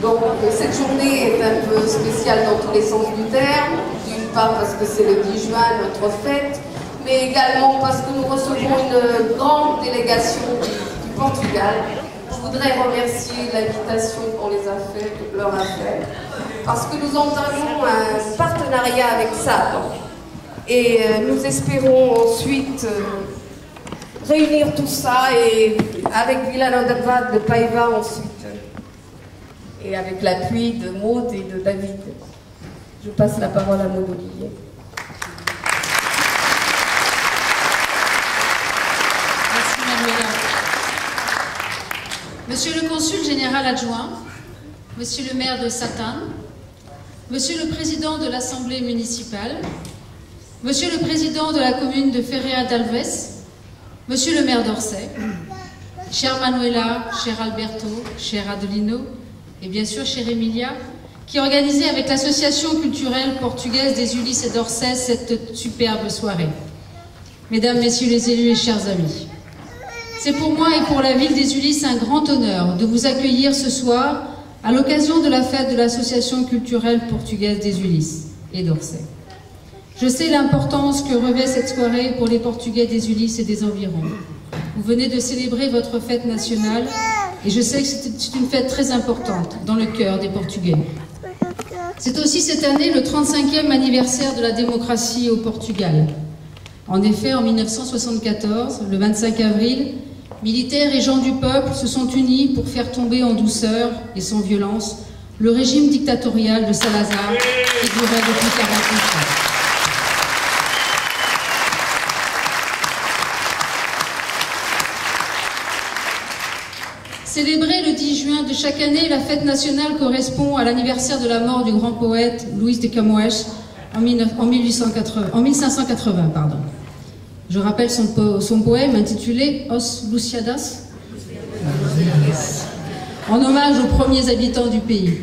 Donc cette journée est un peu spéciale dans tous les sens du terme, d'une part parce que c'est le 10 juin, notre fête, mais également parce que nous recevons une grande délégation du Portugal. Je voudrais remercier l'invitation qu'on leur a faite, parce que nous entamons un partenariat avec SAP et nous espérons ensuite réunir tout ça et avec Vila Nova de Paiva ensuite. Et avec l'appui de Maud et de David. Je passe la parole à Maud Olivier. Merci Manuela. Monsieur le consul général adjoint, monsieur le maire de Satan, monsieur le président de l'Assemblée municipale, monsieur le président de la commune de Ferreira d'Alves, monsieur le maire d'Orsay, chère Manuela, cher Alberto, cher Adelino, et bien sûr chère Emilia, qui organisait avec l'association culturelle portugaise des Ulysses et d'Orsay cette superbe soirée. Mesdames, messieurs les élus et chers amis, c'est pour moi et pour la ville des Ulysses un grand honneur de vous accueillir ce soir à l'occasion de la fête de l'association culturelle portugaise des Ulysses et d'Orsay. Je sais l'importance que revêt cette soirée pour les Portugais des Ulysses et des environs. Vous venez de célébrer votre fête nationale et je sais que c'est une fête très importante dans le cœur des Portugais. C'est aussi cette année le 35e anniversaire de la démocratie au Portugal. En effet, en 1974, le 25 avril, militaires et gens du peuple se sont unis pour faire tomber en douceur et sans violence le régime dictatorial de Salazar qui durait depuis 48 ans. Célébrée le 10 juin de chaque année, la fête nationale correspond à l'anniversaire de la mort du grand poète Luís de Camões en 1580. Je rappelle son poème intitulé Os Lusíadas, en hommage aux premiers habitants du pays.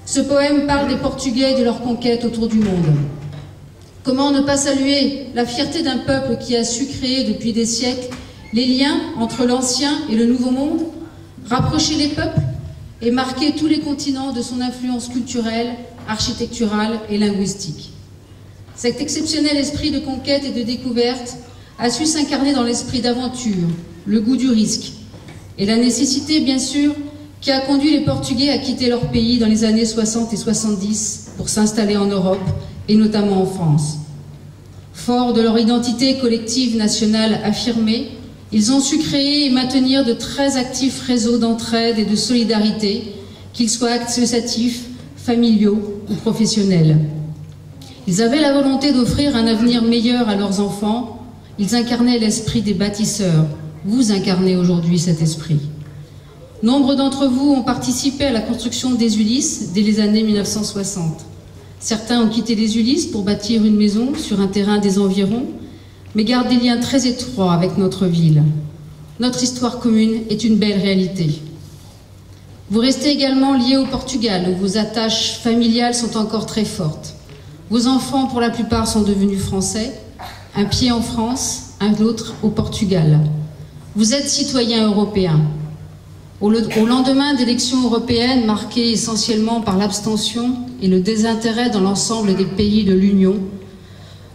Ce poème parle des Portugais et de leur conquête autour du monde. Comment ne pas saluer la fierté d'un peuple qui a su créer depuis des siècles les liens entre l'ancien et le nouveau monde, rapprocher les peuples et marquer tous les continents de son influence culturelle, architecturale et linguistique. Cet exceptionnel esprit de conquête et de découverte a su s'incarner dans l'esprit d'aventure, le goût du risque et la nécessité, bien sûr, qui a conduit les Portugais à quitter leur pays dans les années 60 et 70 pour s'installer en Europe et notamment en France. Forts de leur identité collective nationale affirmée, ils ont su créer et maintenir de très actifs réseaux d'entraide et de solidarité, qu'ils soient associatifs, familiaux ou professionnels. Ils avaient la volonté d'offrir un avenir meilleur à leurs enfants. Ils incarnaient l'esprit des bâtisseurs. Vous incarnez aujourd'hui cet esprit. Nombre d'entre vous ont participé à la construction des Ulysses dès les années 1960. Certains ont quitté les Ulysses pour bâtir une maison sur un terrain des environs, mais gardent des liens très étroits avec notre ville. Notre histoire commune est une belle réalité. Vous restez également liés au Portugal, où vos attaches familiales sont encore très fortes. Vos enfants, pour la plupart, sont devenus français. un pied en France, un autre au Portugal. Vous êtes citoyen européen. Au lendemain d'élections européennes marquées essentiellement par l'abstention et le désintérêt dans l'ensemble des pays de l'Union,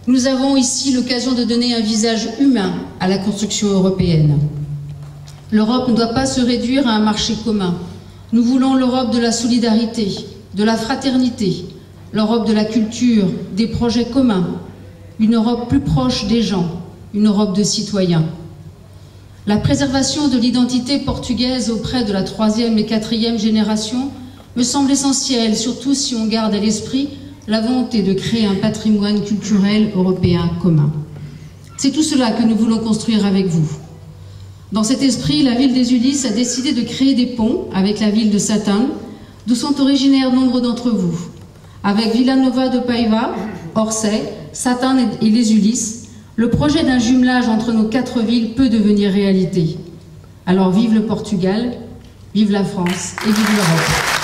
nous avons ici l'occasion de donner un visage humain à la construction européenne. L'Europe ne doit pas se réduire à un marché commun. Nous voulons l'Europe de la solidarité, de la fraternité, l'Europe de la culture, des projets communs, une Europe plus proche des gens, une Europe de citoyens. La préservation de l'identité portugaise auprès de la 3e et 4e génération me semble essentielle, surtout si on garde à l'esprit la volonté de créer un patrimoine culturel européen commun. C'est tout cela que nous voulons construire avec vous. Dans cet esprit, la ville des Ulysses a décidé de créer des ponts avec la ville de Satan, d'où sont originaires nombre d'entre vous. Avec Villanova de Paiva, Orsay, Satan et les Ulysses, le projet d'un jumelage entre nos 4 villes peut devenir réalité. Alors vive le Portugal, vive la France et vive l'Europe.